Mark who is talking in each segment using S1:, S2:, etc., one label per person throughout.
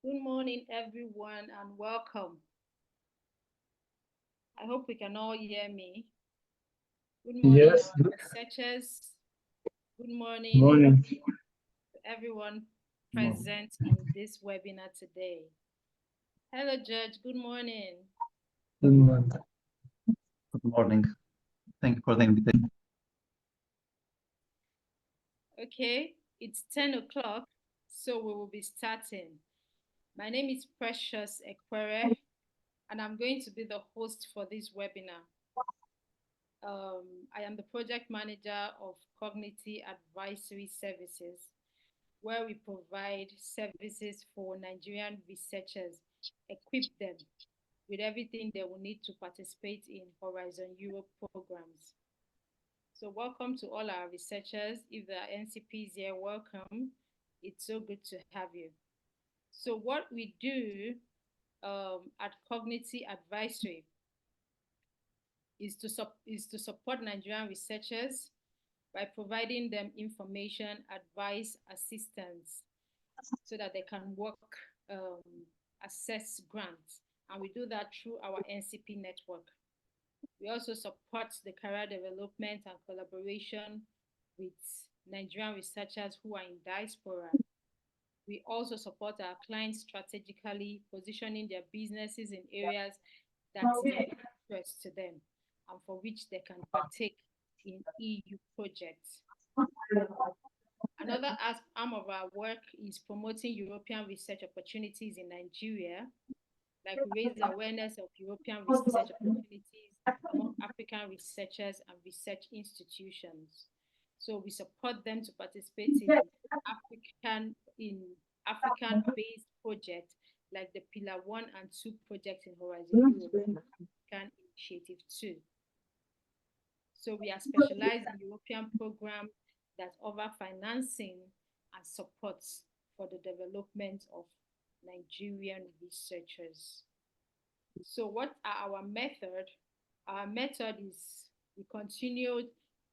S1: Good morning, everyone, and welcome. I hope we can all hear me. Good morning,
S2: Yes,
S1: our researchers. Good morning
S2: morning.
S1: to everyone
S2: Morning.
S1: present in this webinar today. Hello, Judge. Good morning.
S2: Good morning.
S3: Good morning. Thank you for the invitation.
S1: Okay, it's 10 o'clock, so we will be starting. My name is Precious Ekwere, and I'm going to be the host for this webinar. I am the project manager of Cognitive Advisory Services, where we provide services for Nigerian researchers, equip them with everything they will need to participate in Horizon Europe programs. So welcome to all our researchers. If there are NCPs here, welcome. It's so good to have you. So what we do at Cognitive Advisory is to support Nigerian researchers by providing them information, advice, assistance, so that they can work, assess grants. And we do that through our NCP network. We also support the career development and collaboration with Nigerian researchers who are in diaspora. We also support our clients strategically, positioning their businesses in areas that's of interest to them and for which they can partake in EU projects. Another arm of our work is promoting European research opportunities in Nigeria, like raise awareness of European research opportunities among African researchers and research institutions. So we support them to participate in African-based projects like the Pillar 1 and 2 projects in Horizon Europe, African Initiative 2. So we are specialized in European programs that offer financing and support for the development of Nigerian researchers. So what are our method? Our method is we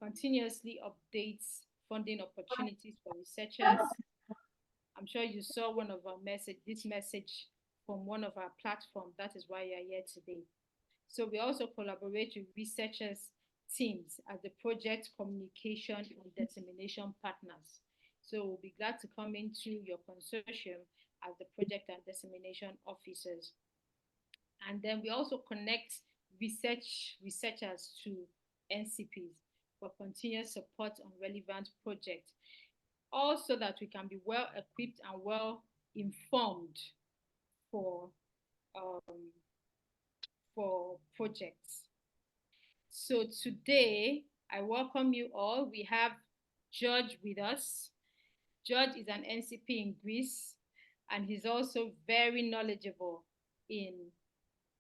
S1: continuously update funding opportunities for researchers. I'm sure you saw this message from one of our platforms. That is why you're here today. So we also collaborate with researchers teams as the project communication and dissemination partners. So we'll be glad to come into your consortium as the project and dissemination officers. And then we also connect researchers to NCPs for continuous support on relevant projects, also that we can be well equipped and well informed for projects. So today, I welcome you all. We have George with us. George is an NCP in Greece, and he's also very knowledgeable in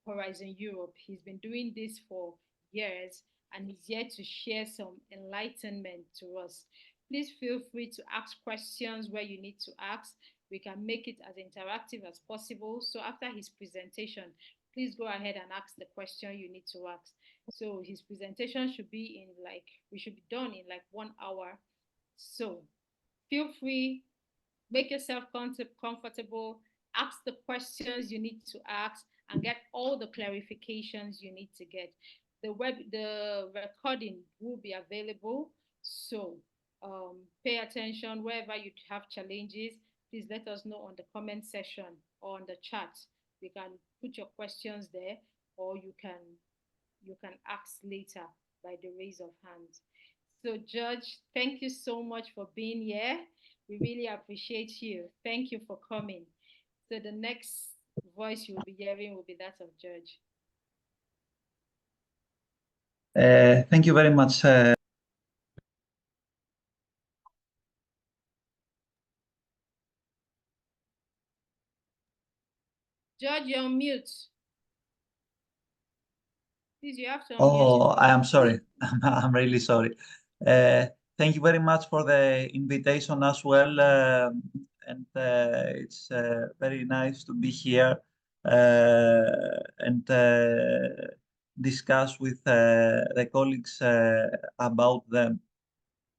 S1: Horizon Europe. He's been doing this for years, and he's here to share some enlightenment to us. Please feel free to ask questions where you need to ask. We can make it as interactive as possible. So after his presentation, please go ahead and ask the question you need to ask. So his presentation should be we should be done in like 1 hour. So feel free, make yourself comfortable, ask the questions you need to ask, and get all the clarifications you need to get. The recording will be available. So pay attention wherever you have challenges. Please let us know on the comment section or on the chat. You can put your questions there, or you can ask later by the raise of hands. So George, thank you so much for being here. We really appreciate you. Thank you for coming. So the next voice you will be hearing will be that of George.
S3: Thank you very much.
S1: George, you're on mute. Please, you have to unmute.
S3: Oh, I am sorry. I'm really sorry. Thank you very much for the invitation as well. And it's very nice to be here and discuss with the colleagues about the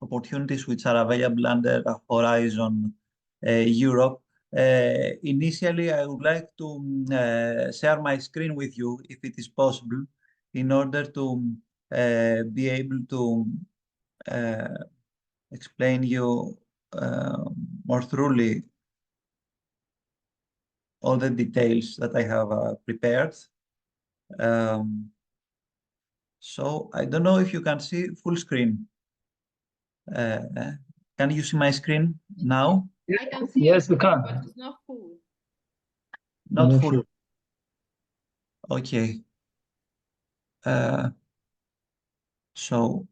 S3: opportunities which are available under Horizon Europe. Initially, I would like to share my screen with you, if it is possible, in order to be able to explain you more thoroughly all the details that I have prepared. So I don't know if you can see full screen. Can you see my screen now?
S1: I can see
S2: Yes,
S1: your
S2: we
S1: screen,
S2: can.
S1: but it's not full.
S3: Not
S2: Not
S3: full.
S2: full.
S3: Okay. So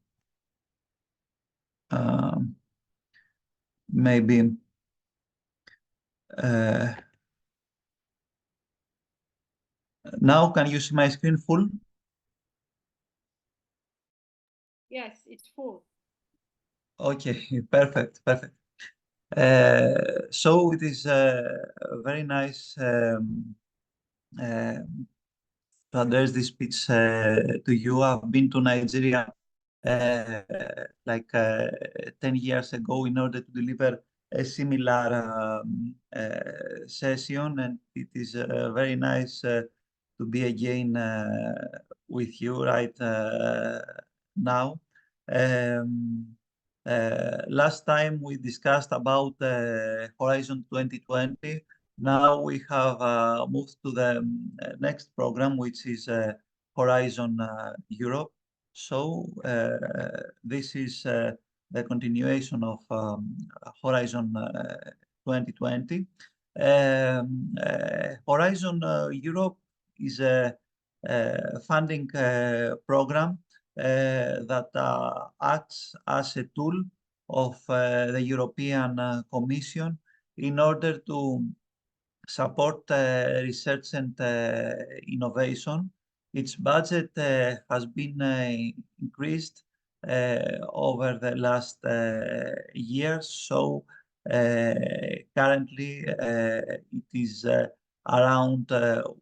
S3: maybe now can you see my screen full?
S1: Yes, it's full.
S3: Okay, perfect, perfect. So it is very nice to address this speech to you. I've been to Nigeria uh, like 10 years ago in order to deliver a similar session, and it is very nice to be again with you right now. Last time we discussed about Horizon 2020. Now we have moved to the next program, which is Horizon Europe. So this is the continuation of Horizon 2020. Horizon Europe is a funding program that acts as a tool of the European Commission in order to support research and innovation. Its budget has been increased over the last years. So currently it is around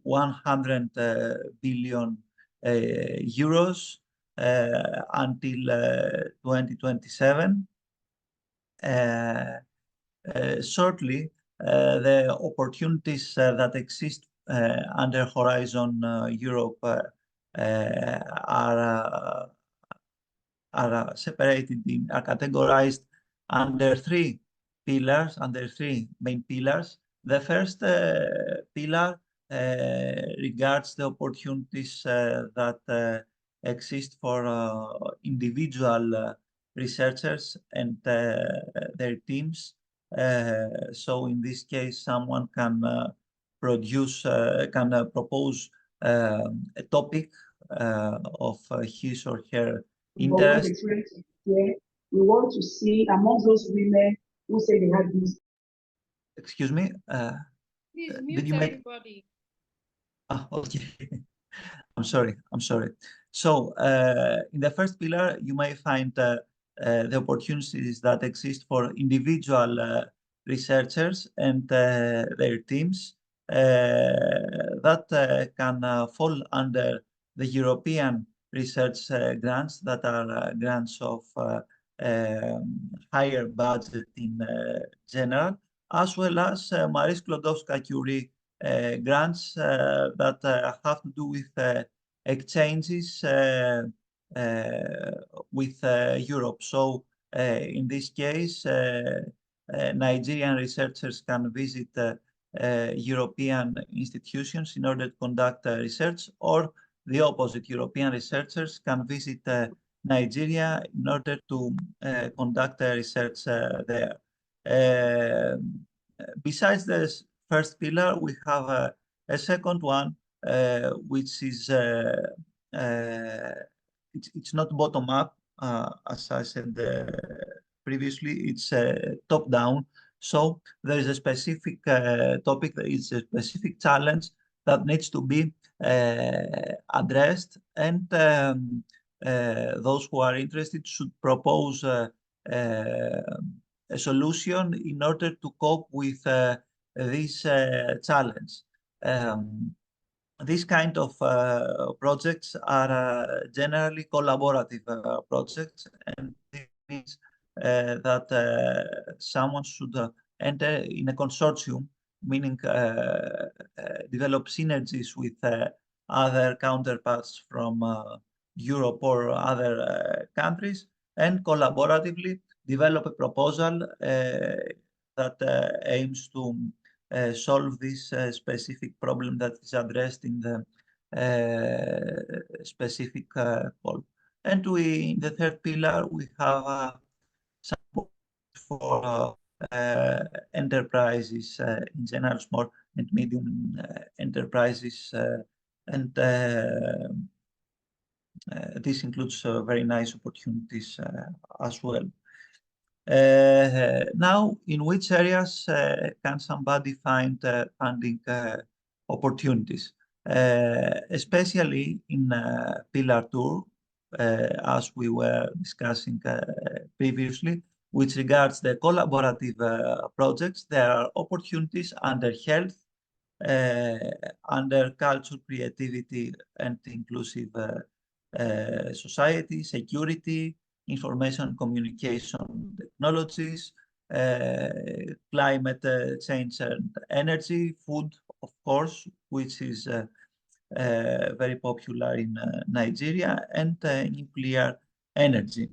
S3: 100 billion euros until 2027. Shortly, the opportunities that exist under Horizon Europe are separated are categorized under three main pillars. The first pillar regards the opportunities that exist for individual researchers and their teams. So in this case, someone can propose a topic of his or her interest.
S4: Here, we want to see among those women who say they have this.
S3: Excuse me.
S1: Please
S3: Did
S1: mute
S3: you make?
S1: everybody.
S3: Okay. I'm sorry. I'm sorry. So in the first pillar, you may find the opportunities that exist for individual researchers and their teams that can fall under the European research grants that are grants of higher budget in general, as well as Marie Sklodowska-Curie grants that have to do with exchanges with Europe. So in this case, Nigerian researchers can visit European institutions in order to conduct research, or the opposite, European researchers can visit Nigeria in order to conduct research there. Besides this first pillar, we have a second one, which is it's not bottom up, as I said previously. It's top down. So there is a specific topic, there is a specific challenge that needs to be addressed, and those who are interested should propose a solution in order to cope with this challenge. These kind of projects are generally collaborative projects, and this means that someone should enter in a consortium meaning develop synergies with other counterparts from Europe or other countries, and collaboratively develop a proposal that aims to solve this specific problem that is addressed in the specific call. And in the third pillar, we have support for enterprises in general, small and medium enterprises, and this includes very nice opportunities as well. Now, in which areas can somebody find funding opportunities? Especially in Pillar 2, as we were discussing previously, which regards the collaborative projects, there are opportunities under health, under culture, creativity, and inclusive society, security, information communication technologies, climate change and energy, food, of course, which is very popular in Nigeria, and nuclear energy.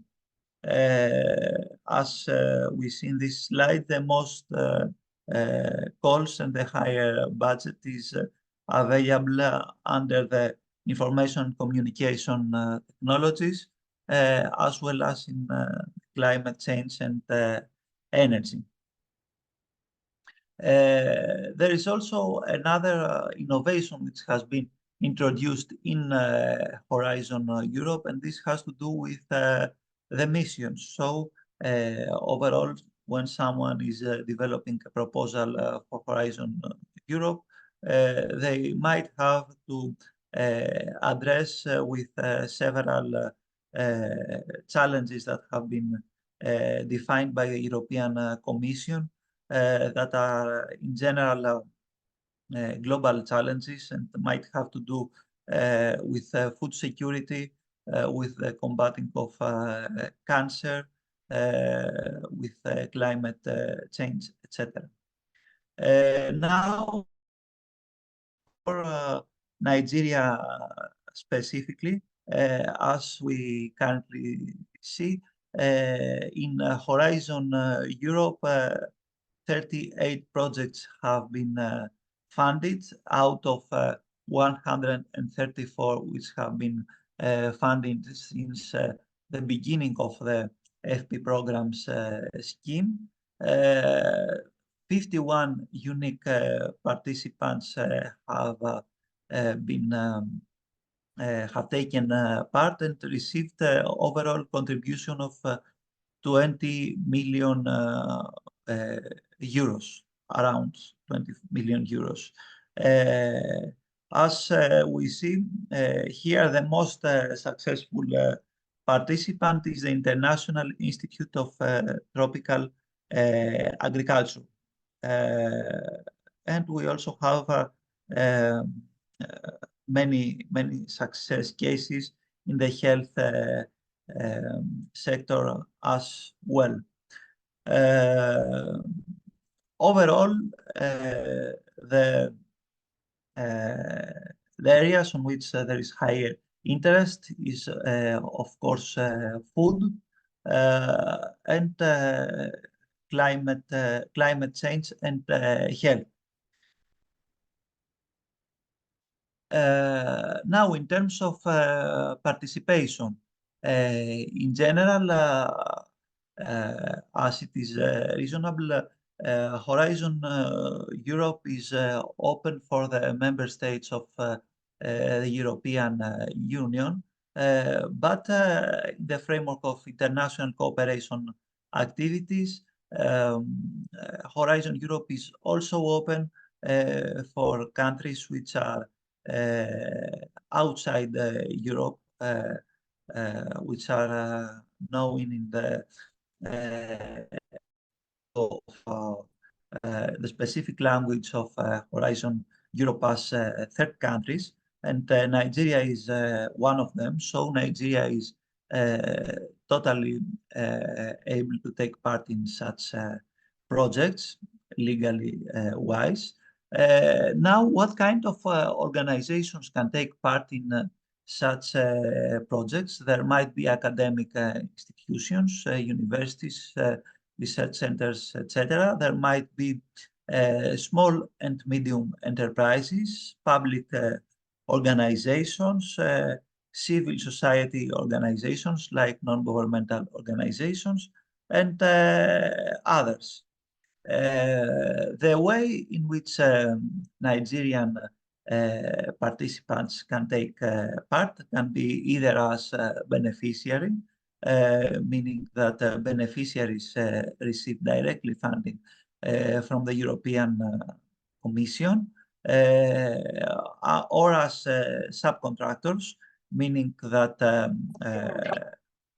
S3: As we see in this slide, the most calls and the higher budget is available under the information communication technologies, as well as in climate change and energy. There is also another innovation which has been introduced in Horizon Europe, and this has to do with the missions. So overall, when someone is developing a proposal for Horizon Europe, they might have to address with several challenges that have been defined by the European Commission, that are in general global challenges and might have to do with food security, with the combating of cancer, with climate change, etc. Now, for Nigeria specifically, as we currently see, in Horizon Europe, 38 projects have been funded out of 134 which have been funded since the beginning of the FP programs scheme. 51 unique participants have taken part and received overall contribution of 20 million euros, around 20 million euros. As we see here, the most successful participant is the International Institute of Tropical Agriculture. And we also have many success cases in the health sector as well. Overall, the areas on which there is higher interest is, of course, food and climate change and health. Now, in terms of participation, in general, as it is reasonable, Horizon Europe is open for the member states of the European Union, but in the framework of international cooperation activities, Horizon Europe is also open for countries which are outside Europe, which are known in the the specific language of Horizon Europe as third countries, and Nigeria is one of them. So Nigeria is totally able to take part in such projects. legally wise. Now, what kind of organizations can take part in such projects? There might be academic institutions, universities, research centers, etc. There might be small and medium enterprises, public organizations, civil society organizations like non-governmental organizations, and others. The way in which Nigerian participants can take part can be either as beneficiary, meaning that beneficiaries receive directly funding from the European Commission, or as subcontractors, meaning that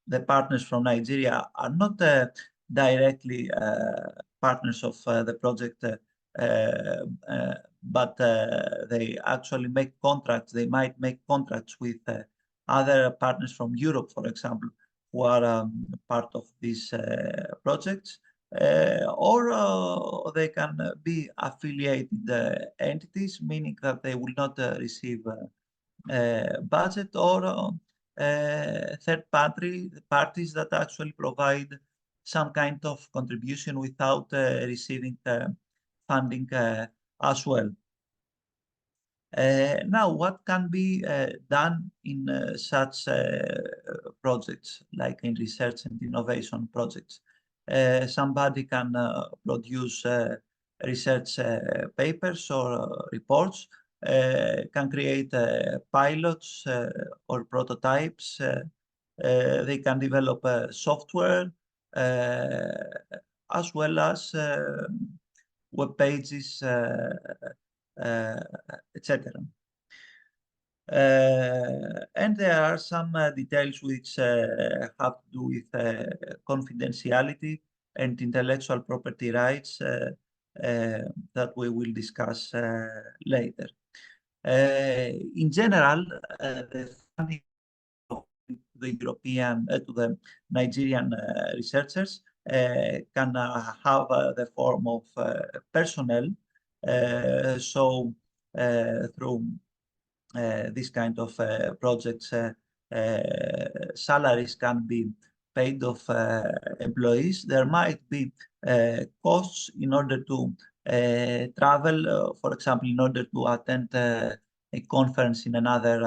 S3: the partners from Nigeria are not directly partners of the project, but they actually make contracts. They might make contracts with other partners from Europe, for example, who are part of these projects, or they can be affiliated entities, meaning that they will not receive budget, or third parties that actually provide some kind of contribution without receiving funding as well. Now, what can be done in such projects, like in research and innovation projects? Somebody can produce research papers or reports, can create pilots or prototypes. They can develop software, as well as web pages, etc. And there are some details which have to do with confidentiality and intellectual property rights that we will discuss later. In general, the funding of the European to the Nigerian researchers can have the form of personnel. So through this kind of projects, salaries can be paid of employees. There might be costs in order to travel, for example, in order to attend a conference in another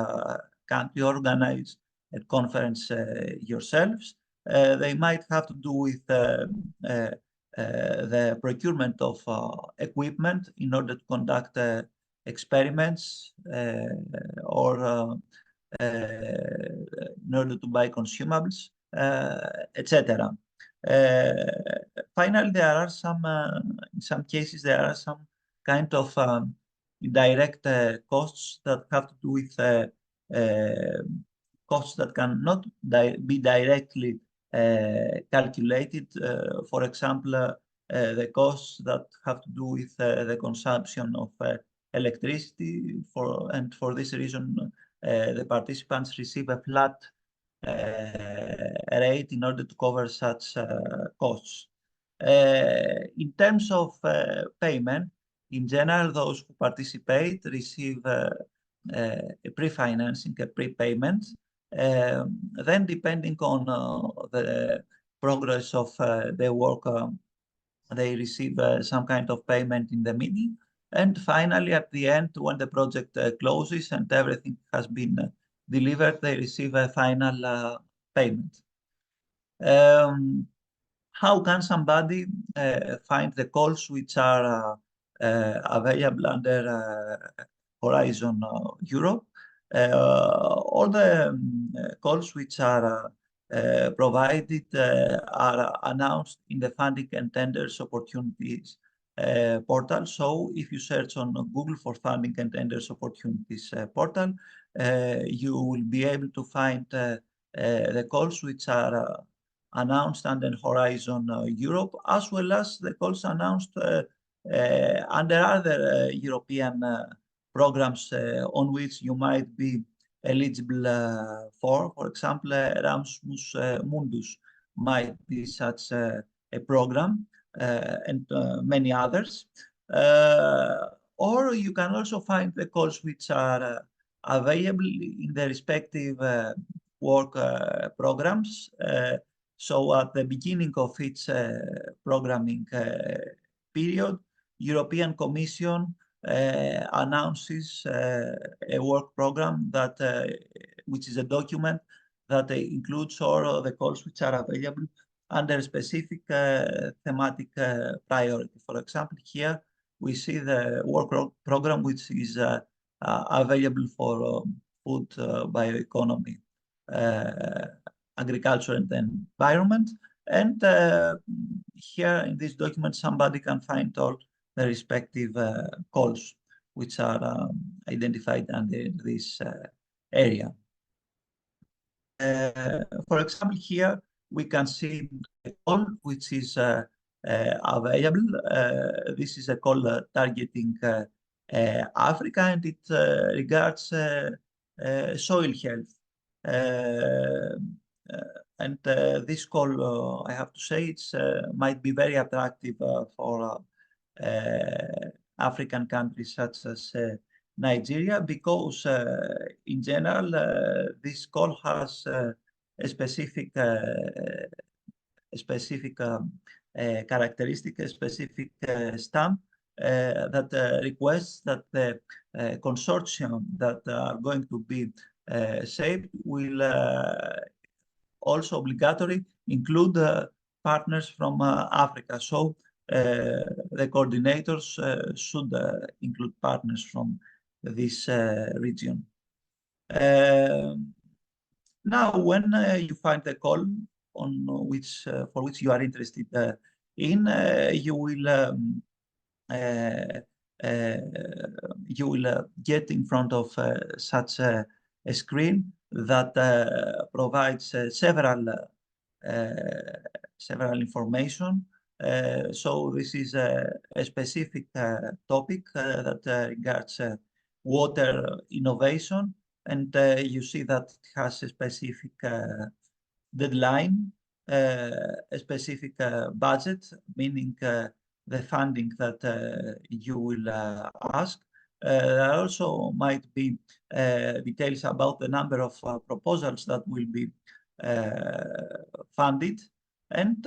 S3: country, organize a conference yourselves. They might have to do with the procurement of equipment in order to conduct experiments, or in order to buy consumables, etc. Finally, there are some, in some cases, there are some kind of direct costs that have to do with costs that cannot be directly calculated. For example, the costs that have to do with the consumption of electricity, and for this reason, the participants receive a flat rate in order to cover such costs. In terms of payment, in general, those who participate receive a pre-financing, a prepayment. Then, depending on the progress of their work, they receive some kind of payment in the middle. And finally, at the end, when the project closes and everything has been delivered, they receive a final payment. How can somebody find the calls which are available under Horizon Europe? All the calls which are provided are announced in the Funding and Tenders Opportunities portal. So if you search on Google for Funding and Tenders Opportunities portal, you will be able to find the calls which are announced under Horizon Europe, as well as the calls announced under other European programs on which you might be eligible for. For example, Erasmus Mundus might be such a program. and many others. Or you can also find the calls which are available in the respective work programs. So at the beginning of each programming period, European Commission announces a work program that which is a document that includes all the calls which are available under specific thematic priority. For example, here we see the work program which is available for food, bioeconomy, agriculture and environment. And here in this document, somebody can find all the respective calls which are identified under this area. For example, here we can see a call which is available. This is a call targeting Africa, and it regards soil health. And this call, I have to say, it might be very attractive for African countries such as Nigeria, because in general, this call has a specific characteristic, a specific stamp that requests that the consortium that are going to be shaped will also obligatory include partners from Africa. So the coordinators should include partners from this region. Now, when you find the call on which for which you are interested in, you will get in front of such a screen that provides several information. So this is a specific topic that regards water innovation, and you see that it has a specific deadline, a specific budget, meaning the funding that you will ask. There also might be details about the number of proposals that will be funded, and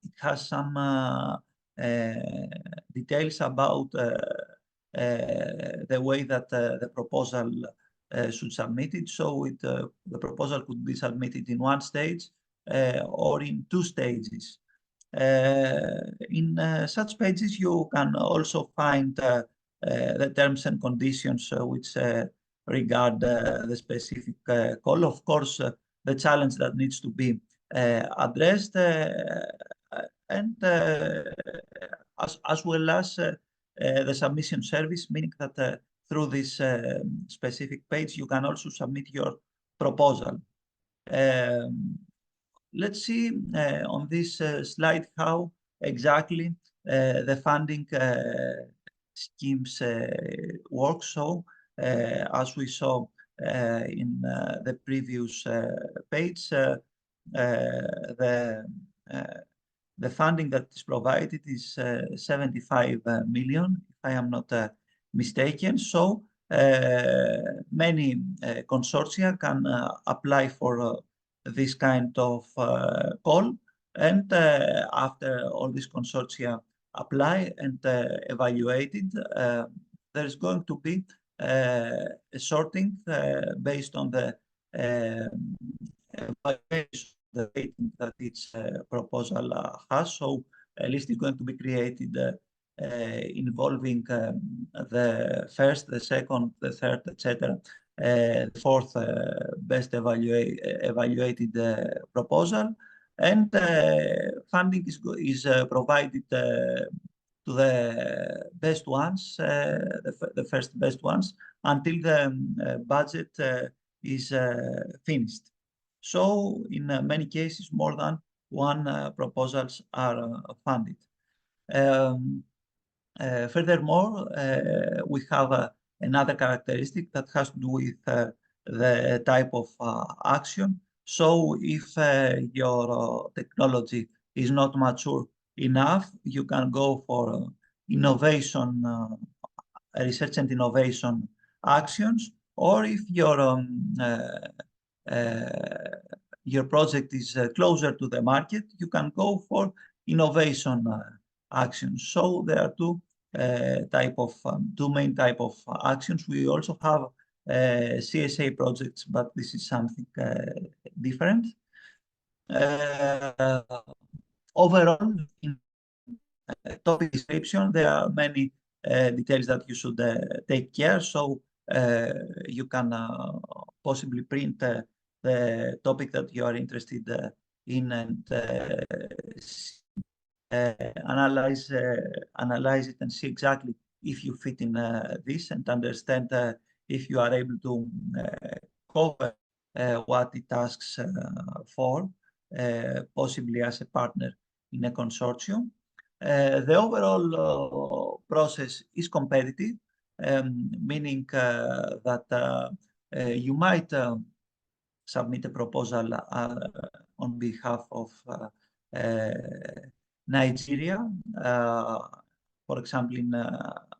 S3: it has some details about the way that the proposal should submit it. So the proposal could be submitted in one stage or in two stages. In such pages, you can also find the terms and conditions which regard the specific call. Of course, the challenge that needs to be addressed, and as well as the submission service, meaning that through this specific page, you can also submit your proposal. Let's see on this slide how exactly the funding schemes work. So as we saw in the previous page, the funding that is provided is 75 million, if I am not mistaken. So many consortia can apply for this kind of call, and after all these consortia apply and evaluated, there is going to be a sorting based on the evaluation, the rating that each proposal has. So a list is going to be created involving the first, the second, the third, etc. The fourth best evaluated proposal, and funding is provided to the best ones, the first best ones, until the budget is finished. So in many cases, more than one proposals are funded. Furthermore, we have another characteristic that has to do with the type of action. So if your technology is not mature enough, you can go for innovation, research and innovation actions, or if your project is closer to the market, you can go for innovation actions. So there are two main type of actions. We also have CSA projects, but this is something different. Overall, in topic description, there are many details that you should take care. So you can possibly print the topic that you are interested in and analyze it and see exactly if you fit in this and understand if you are able to cover what it asks for, possibly as a partner in a consortium. The overall process is competitive, meaning that you might submit a proposal on behalf of Nigeria, for example,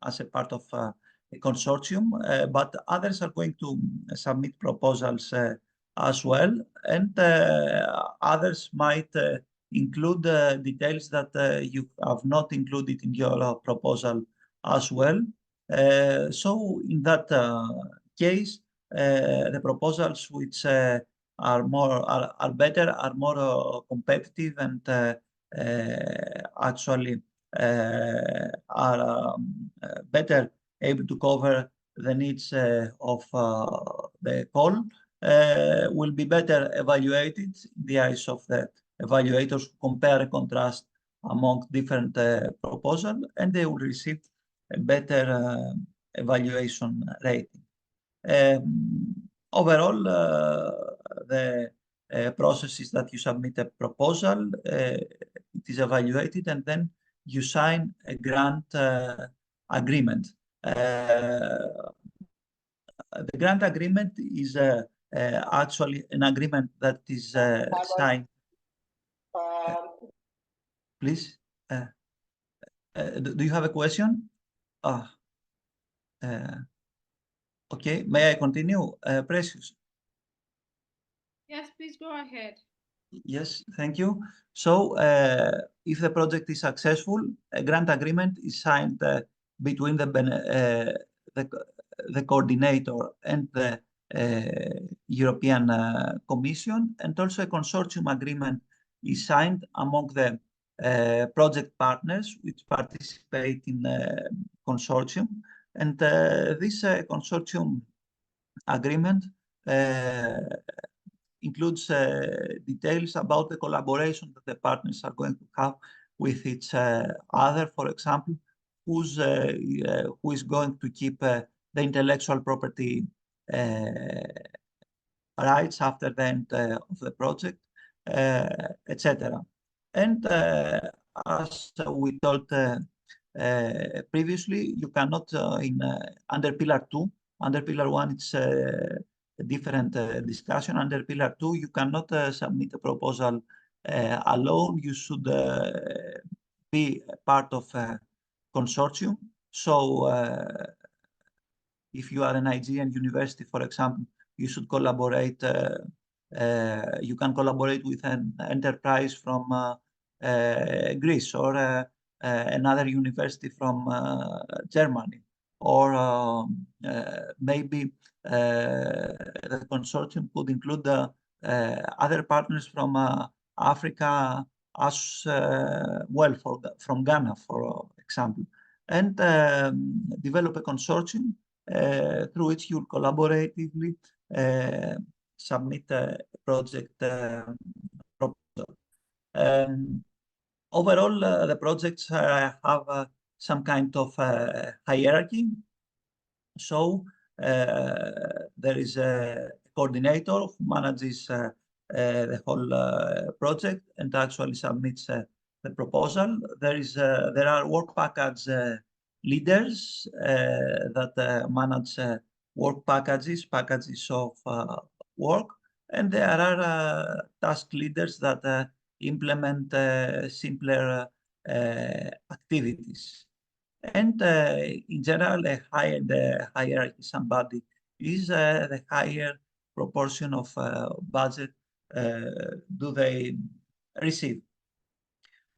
S3: as a part of a consortium, but others are going to submit proposals as well, and others might include details that you have not included in your proposal as well. So in that case, the proposals which are better, are more competitive, and actually are better able to cover the needs of the call, will be better evaluated in the eyes of the evaluators who compare and contrast among different proposals, and they will receive a better evaluation rating. Overall, the process is that you submit a proposal, it is evaluated, and then you sign a grant agreement. The grant agreement is actually an agreement that is signed. Please, do you have a question? Okay, may I continue, Precious?
S1: Yes, please go ahead.
S3: Yes, thank you. So if the project is successful, a grant agreement is signed between the coordinator and the European Commission, and also a consortium agreement is signed among the project partners which participate in the consortium. And this consortium agreement includes details about the collaboration that the partners are going to have with each other. For example, who is going to keep the intellectual property rights after the end of the project, etc. And as we told previously, you cannot under Pillar 2, under Pillar 1, it's a different discussion. Under Pillar 2, you cannot submit a proposal alone. You should be part of a consortium. So if you are a Nigerian university, for example, you should collaborate. You can collaborate with an enterprise from Greece, or another university from Germany, or maybe the consortium could include other partners from Africa as well, from Ghana, for example, and develop a consortium through which you collaboratively submit a project proposal. Overall, the projects have some kind of hierarchy. So there is a coordinator who manages the whole project and actually submits the proposal. There are work package leaders that manage work packages of work, and there are task leaders that implement simpler activities. And in general, the higher the hierarchy somebody is, the higher proportion of budget do they receive.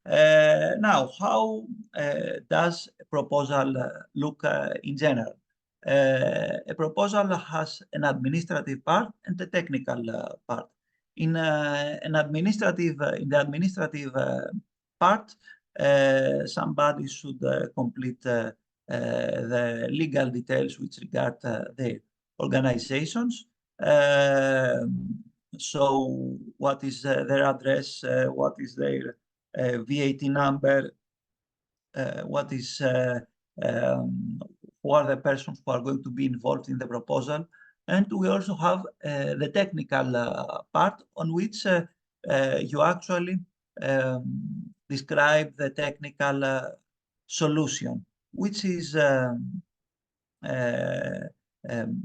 S3: Now, how does a proposal look in general? A proposal has an administrative part and a technical part. In the administrative part, somebody should complete the legal details which regard their organizations. So what is their address, what is their VAT number, what is who are the persons who are going to be involved in the proposal. And we also have the technical part on which you actually describe the technical solution, which is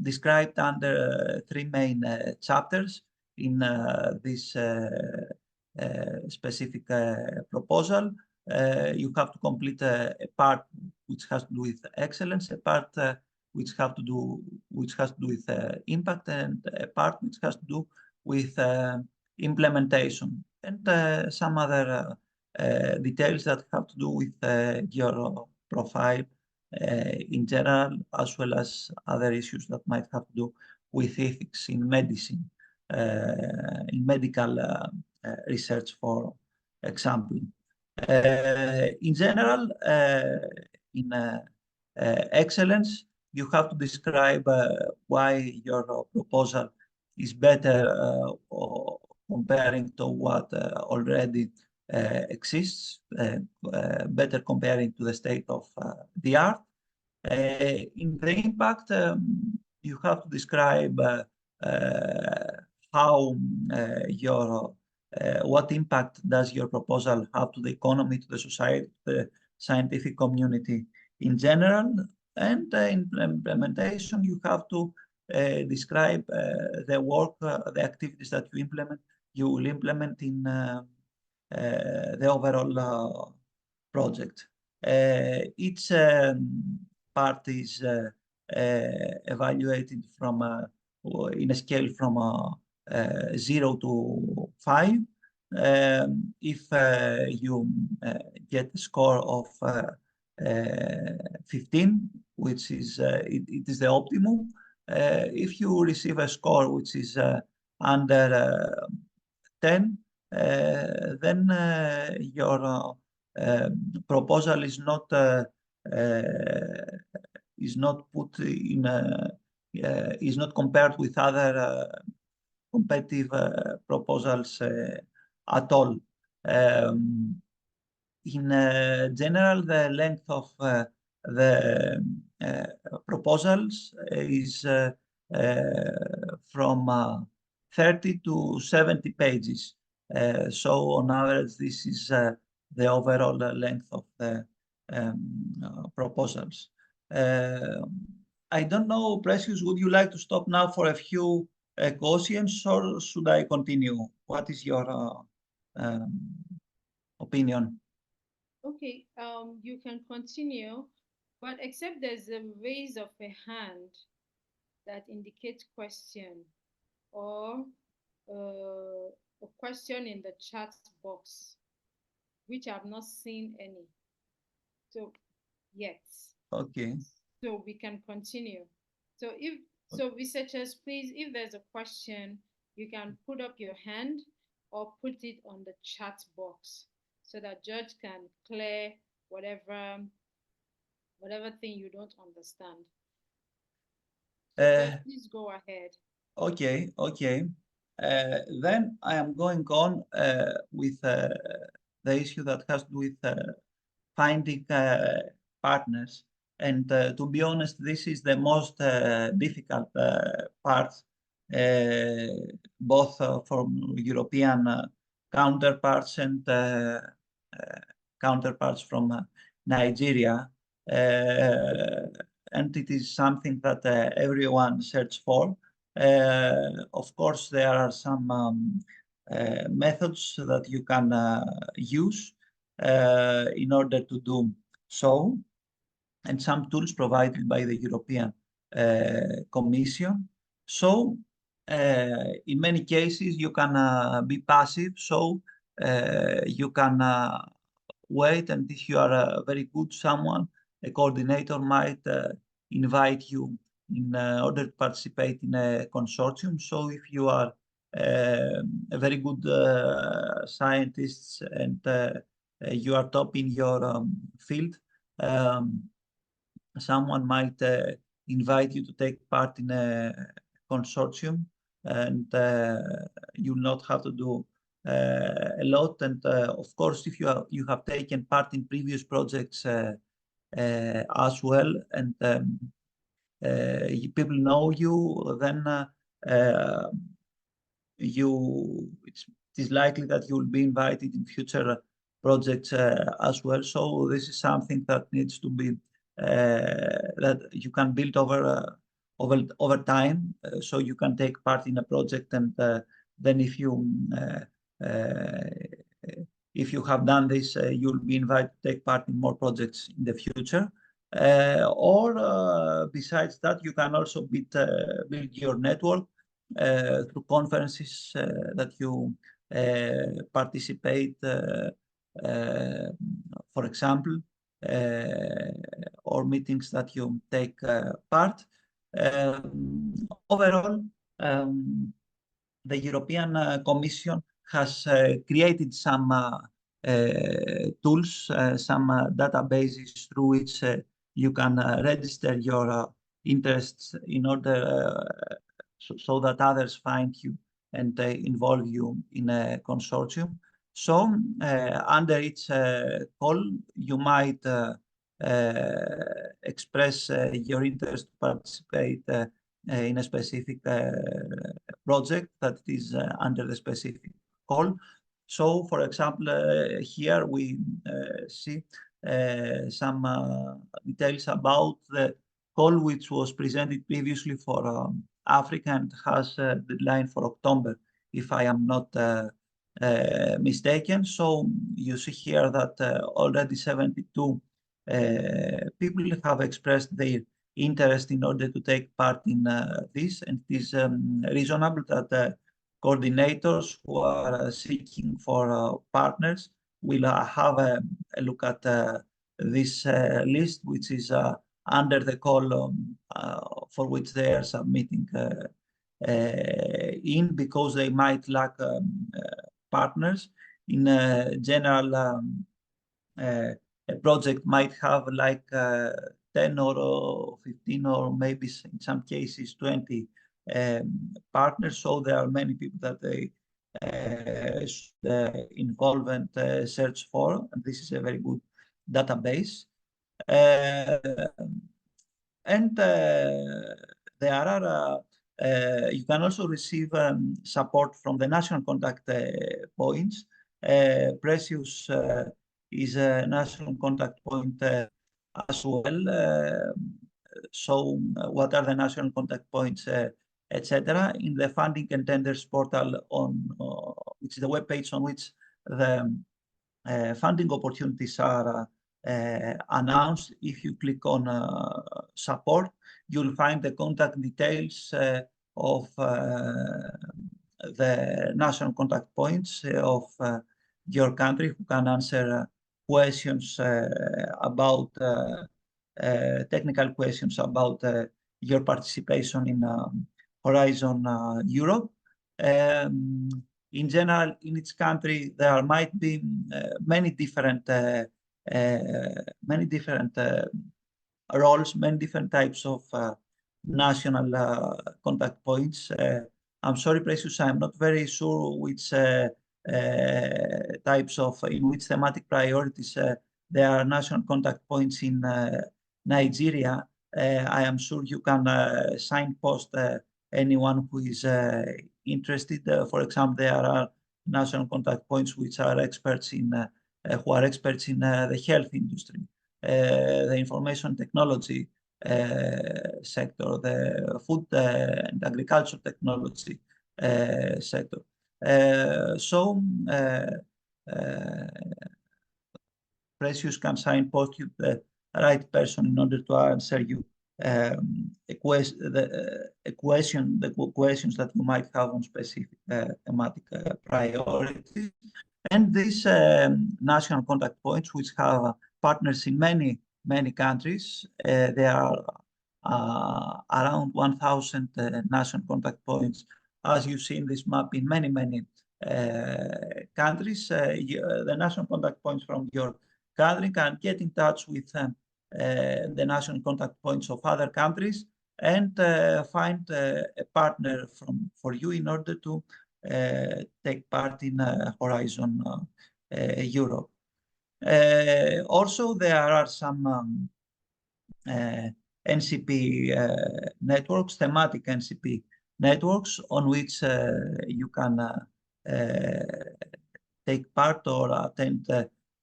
S3: described under three main chapters in this specific proposal. You have to complete a part which has to do with excellence, a part which has to do with impact, and a part which has to do with implementation, and some other details that have to do with your profile in general, as well as other issues that might have to do with ethics in medicine, in medical research, for example. In general, in excellence, you have to describe why your proposal is better comparing to what already exists, better comparing to the state of the art. In the impact, you have to describe how your what impact does your proposal have to the economy, to the society, to the scientific community in general. And in implementation, you have to describe the work, the activities that you will implement in the overall project. Each part is evaluated from in a scale from 0 to 5. If you get a score of 15, which is it is the optimum. If you receive a score which is under 10, then your proposal is not put in is not compared with other competitive proposals at all. In general, the length of the proposals is from 30 to 70 pages. So on average, this is the overall length of the proposals. I don't know, Precious, would you like to stop now for a few questions, or should I continue? What is your opinion?
S1: Okay, you can continue, but except there's a raise of a hand that indicates question, or a question in the chat box, which I've not seen any. So, yes.
S3: Okay.
S1: So we can continue. So researchers, please, if there's a question, you can put up your hand or put it on the chat box so that judge can clear whatever thing you don't understand. So judge, please go ahead.
S3: Okay. Then I am going on with the issue that has to do with finding partners. And to be honest, this is the most difficult part, both from European counterparts and counterparts from Nigeria. And it is something that everyone searches for. Of course, there are some methods that you can use. in order to do so, and some tools provided by the European Commission. So in many cases, you can be passive, so you can wait, and if you are a very good someone, a coordinator might invite you in order to participate in a consortium. So if you are a very good scientist and you are top in your field, someone might invite you to take part in a consortium, and you'll not have to do a lot. And of course, if you have taken part in previous projects as well, and people know you, then it is likely that you will be invited in future projects as well. So this is something that needs to be that you can build over time. So you can take part in a project, and then if you have done this, you'll be invited to take part in more projects in the future. Or besides that, you can also build your network through conferences that you participate, for example, or meetings that you take part. Overall, the European Commission has created some tools, some databases through which you can register your interests in order so that others find you and involve you in a consortium. So under each call, you might express your interest to participate in a specific project that is under the specific call. So, for example, here we see some details about the call which was presented previously for Africa and has a deadline for October, if I am not mistaken. So you see here that already 72 people have expressed their interest in order to take part in this, and it is reasonable that coordinators who are seeking for partners will have a look at this list, which is under the call for which they are submitting in, because they might lack partners. In general, a project might have like 10 or 15 or maybe in some cases 20 partners. So there are many people that they should involve and search for. And this is a very good database. And there are you can also receive support from the national contact points. Precious is a national contact point as well. So what are the national contact points, etc. In the funding and tenders portal, on which is the web page on which the funding opportunities are announced. If you click on support, you'll find the contact details of the national contact points of your country, who can answer questions about technical questions about your participation in Horizon Europe. In general, in each country, there might be many different roles, many different types of national contact points. I'm sorry, Precious, I'm not very sure which types of, in which thematic priorities there are national contact points in Nigeria. I am sure you can signpost anyone who is interested. For example, there are national contact points which are experts in who are experts in the health industry, the information technology sector, the food and agriculture technology sector. So Precious can signpost you the right person in order to answer you the questions that you might have on specific thematic priorities. And these national contact points, which have partners in many countries, there are around 1,000 national contact points, as you see in this map, in many countries. The national contact points from your country can get in touch with the national contact points of other countries and find a partner for you in order to take part in Horizon Europe. Also, there are some NCP networks, thematic NCP networks, on which you can take part or attend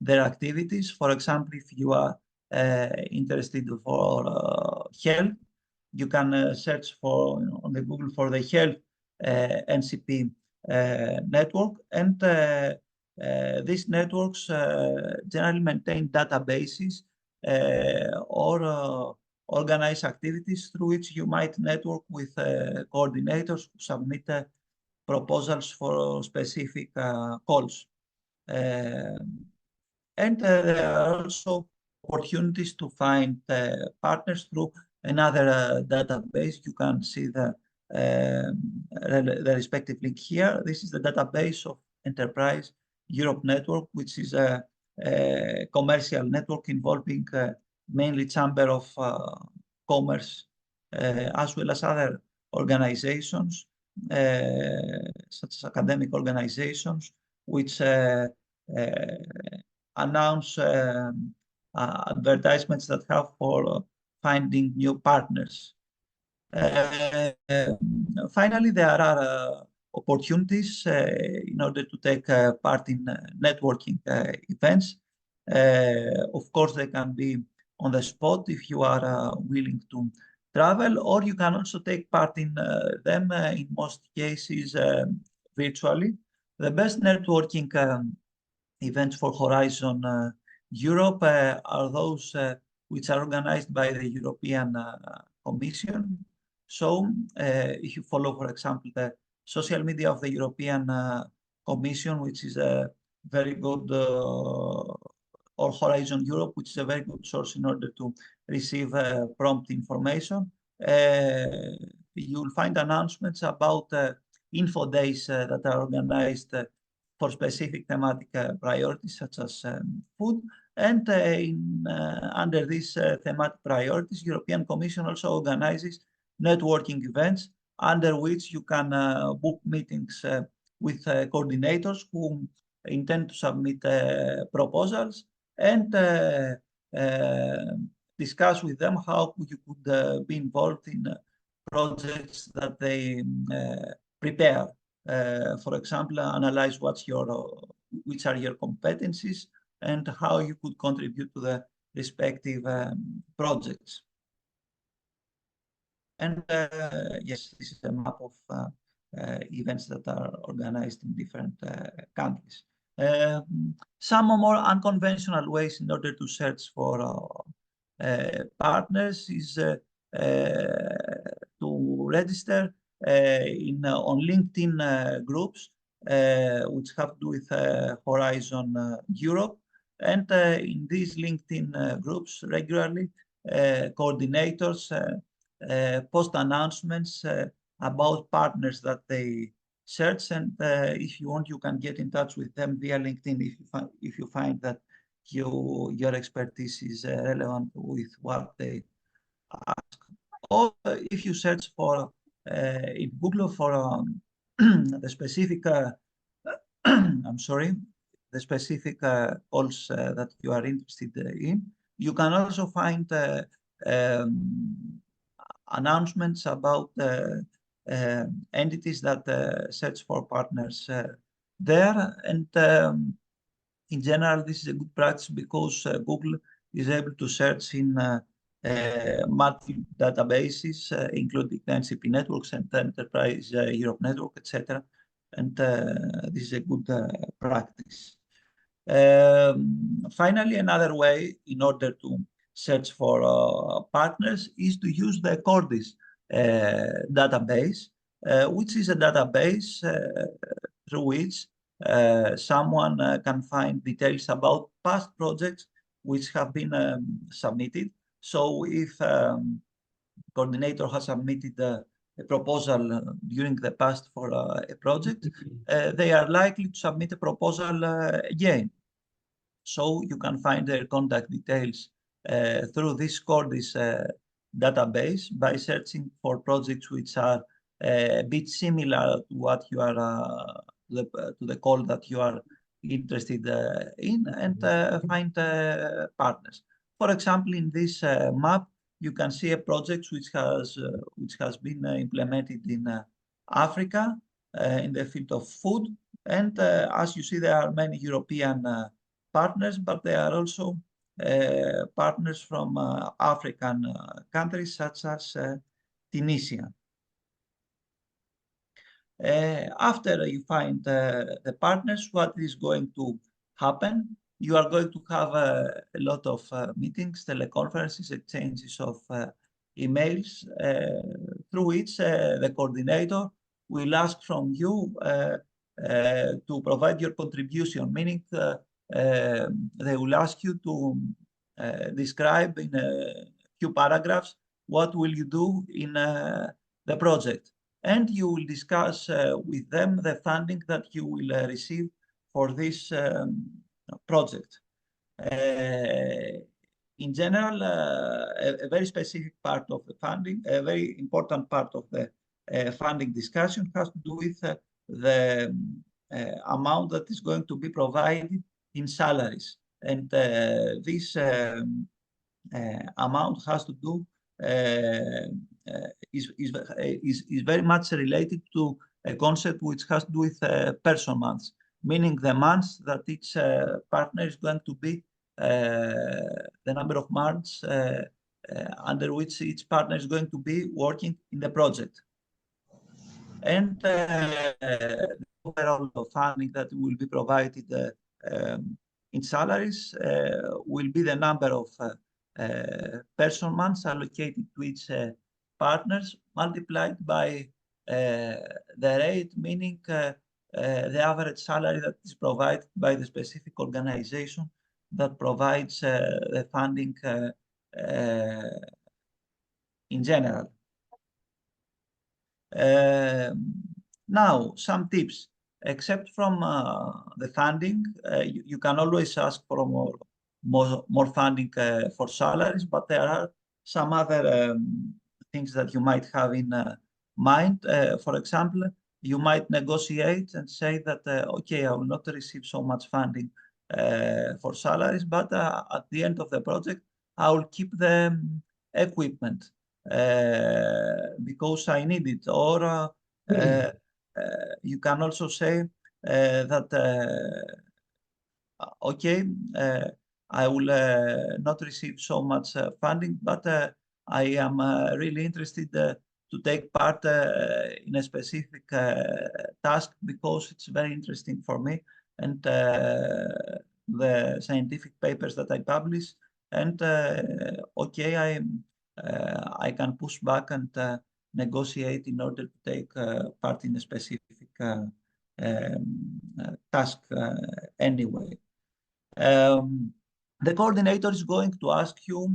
S3: their activities. For example, if you are interested for health, you can search for on the Google for the health NCP network, and these networks generally maintain databases or organize activities through which you might network with coordinators who submit proposals for specific calls. And there are also opportunities to find partners through another database. You can see the respective link here. This is the database of Enterprise Europe Network, which is a commercial network involving mainly Chamber of Commerce, as well as other organizations, such as academic organizations, which announce advertisements that have for finding new partners. Finally, there are opportunities in order to take part in networking events. Of course, they can be on the spot if you are willing to travel, or you can also take part in them in most cases virtually. The best networking events for Horizon Europe are those which are organized by the European Commission. So if you follow, for example, the social media of the European Commission, which is a very good, or Horizon Europe, which is a very good source in order to receive prompt information, you'll find announcements about info days that are organized for specific thematic priorities, such as food. And under these thematic priorities, European Commission also organizes networking events under which you can book meetings with coordinators who intend to submit proposals and discuss with them how you could be involved in projects that they prepare. For example, analyze which are your competencies and how you could contribute to the respective projects. And yes, this is a map of events that are organized in different countries. Some more unconventional ways in order to search for partners is to register on LinkedIn groups which have to do with Horizon Europe. And in these LinkedIn groups regularly, coordinators post announcements about partners that they search. And if you want, you can get in touch with them via LinkedIn if you find that your expertise is relevant with what they ask. Or if you search for in Google for the specific, I'm sorry, the specific calls that you are interested in, you can also find announcements about entities that search for partners there. And in general, this is a good practice because Google is able to search in multiple databases, including the NCP networks and Enterprise Europe Network, etc. And this is a good practice. Finally, another way in order to search for partners is to use the CORDIS database, which is a database through which someone can find details about past projects which have been submitted. So if coordinator has submitted a proposal during the past for a project, they are likely to submit a proposal again. So you can find their contact details through this CORDIS database by searching for projects which are a bit similar to what you are to the call that you are interested in, and find partners. For example, in this map, you can see a project which has been implemented in Africa in the field of food, and as you see, there are many European partners, but there are also partners from African countries such as Tunisia. After you find the partners, what is going to happen? You are going to have a lot of meetings, teleconferences, exchanges of emails, through which the coordinator will ask from you to provide your contribution, meaning they will ask you to describe in a few paragraphs what will you do in the project. And you will discuss with them the funding that you will receive for this project. In general, a very specific part of the funding, a very important part of the funding discussion has to do with the amount that is going to be provided in salaries. And this amount has to do is very much related to a concept which has to do with person months, meaning the months that each partner is going to be, the number of months under which each partner is going to be working in the project. And the overall funding that will be provided in salaries will be the number of person months allocated to each partners multiplied by the rate, meaning the average salary that is provided by the specific organization that provides the funding in general. Now, some tips. Except from the funding, you can always ask for more funding for salaries, but there are some other things that you might have in mind. For example, you might negotiate and say that, okay, I will not receive so much funding for salaries, but at the end of the project, I will keep the equipment because I need it. Or you can also say that okay, I will not receive so much funding, but I am really interested to take part in a specific task because it's very interesting for me, and the scientific papers that I publish, and okay, I can push back and negotiate in order to take part in a specific task anyway. The coordinator is going to ask you,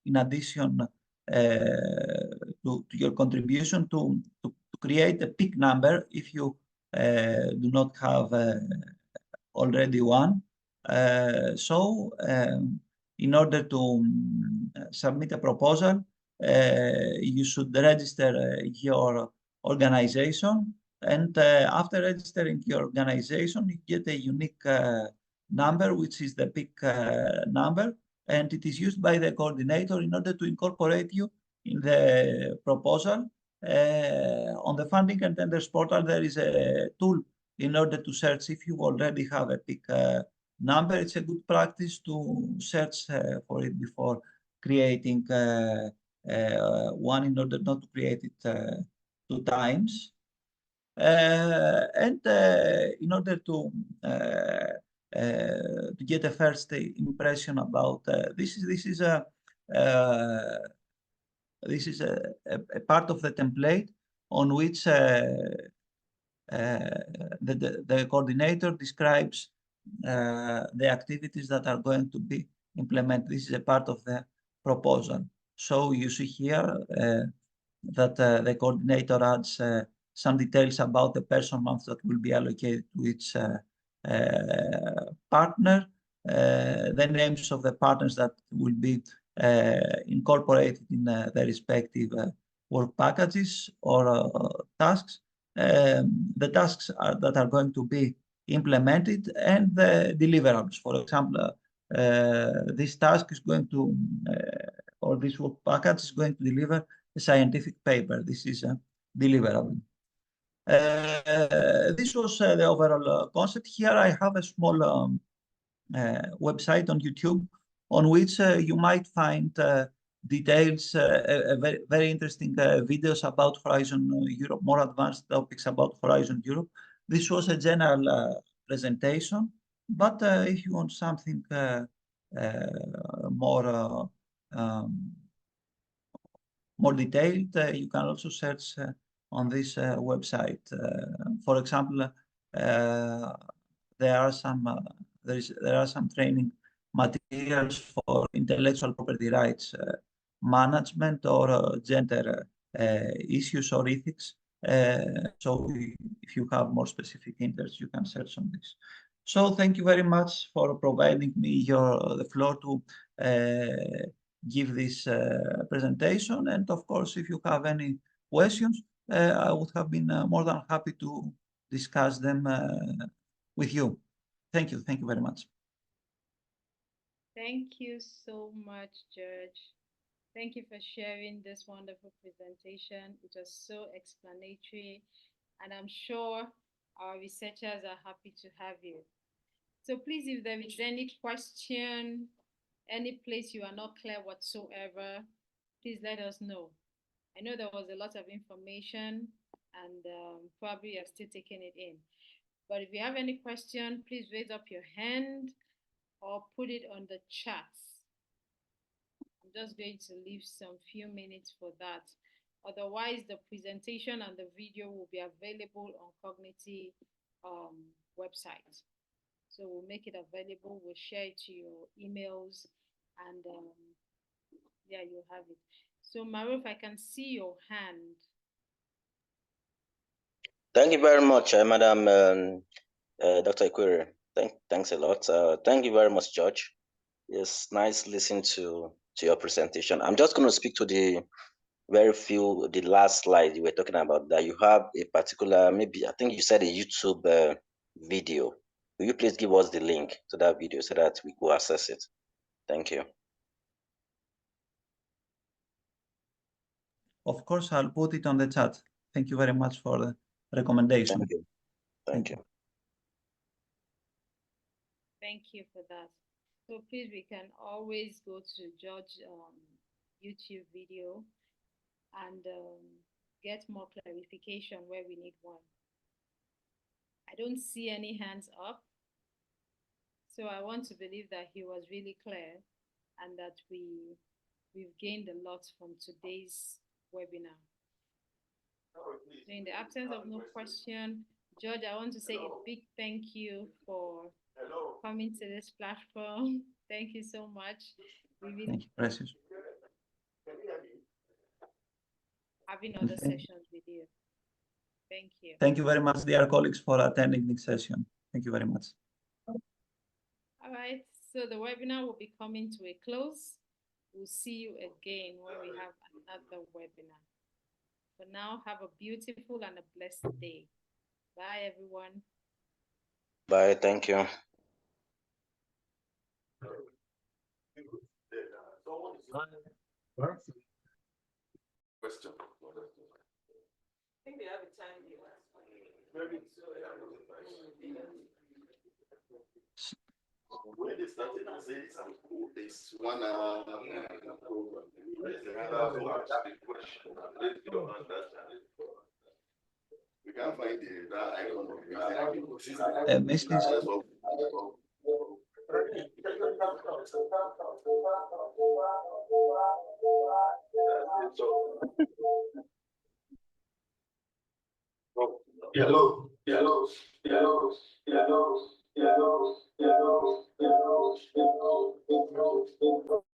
S3: in addition to your contribution, to create a peak number if you do not have already one. So in order to submit a proposal, you should register your organization, and after registering your organization, you get a unique number, which is the peak number, and it is used by the coordinator in order to incorporate you in the proposal. On the funding and tenders portal, there is a tool in order to search if you already have a peak number. It's a good practice to search for it before creating one, in order not to create it 2 times. And in order to to get a first impression about this is a part of the template on which the coordinator describes the activities that are going to be implemented. This is a part of the proposal. So you see here that the coordinator adds some details about the person months that will be allocated to each partner, the names of the partners that will be incorporated in the respective work packages or tasks, the tasks that are going to be implemented, and the deliverables. For example, this task is going to, or this work package is going to deliver a scientific paper. This is a deliverable. This was the overall concept. Here I have a small website on YouTube on which you might find details, very, very interesting videos about Horizon Europe, more advanced topics about Horizon Europe. This was a general presentation, but if you want something more more detailed, you can also search on this website. For example, there are some training materials for intellectual property rights management or gender issues or ethics. So if you have more specific interests, you can search on this. So thank you very much for providing me the floor to give this presentation. And of course, if you have any questions, I would have been more than happy to discuss them with you. Thank you. Thank you very much.
S1: Thank you so much, George. Thank you for sharing this wonderful presentation. It was so explanatory, and I'm sure our researchers are happy to have you. So please, if there is any question, any place you are not clear whatsoever, please let us know. I know there was a lot of information, and probably you're still taking it in. But if you have any question, please raise up your hand or put it on the chat. I'm just going to leave some few minutes for that. Otherwise, the presentation and the video will be available on Cognity website. So we'll make it available. We'll share it to your emails, and yeah, you'll have it. So Maruf, I can see your hand.
S5: Thank you very much, Madam Dr. Ikwere. Thanks a lot. Thank you very much, George. It's nice listening to your presentation. I'm just going to speak to the last slide you were talking about, that you have a particular, maybe, I think you said a YouTube video. Will you please give us the link to that video so that we go access it? Thank you.
S3: Of course, I'll put it on the chat. Thank you very much for the recommendation.
S5: Thank you. Thank you.
S1: Thank you for that. So please, we can always go to George's YouTube video and get more clarification where we need one. I don't see any hands up. So I want to believe that he was really clear and that we've gained a lot from today's webinar. So in the absence of no question, George, I want to say a big thank you for coming to this platform. Thank you so much.
S3: Thank you, Precious.
S1: Having other sessions with you. Thank you.
S3: Thank you very much, dear colleagues, for attending this session. Thank you very much.
S1: All right, so the webinar will be coming to a close. We'll see you again when we have another webinar. For now, have a beautiful and a blessed day. Bye, everyone.
S5: Bye, thank you.
S6: Question. I think they have a time here. When they started to say it's 1 hour program, we can't find that icon of Yellow, yellow, yellow, yellow, yellow, yellow, yellow, yellow, yellow, yellow.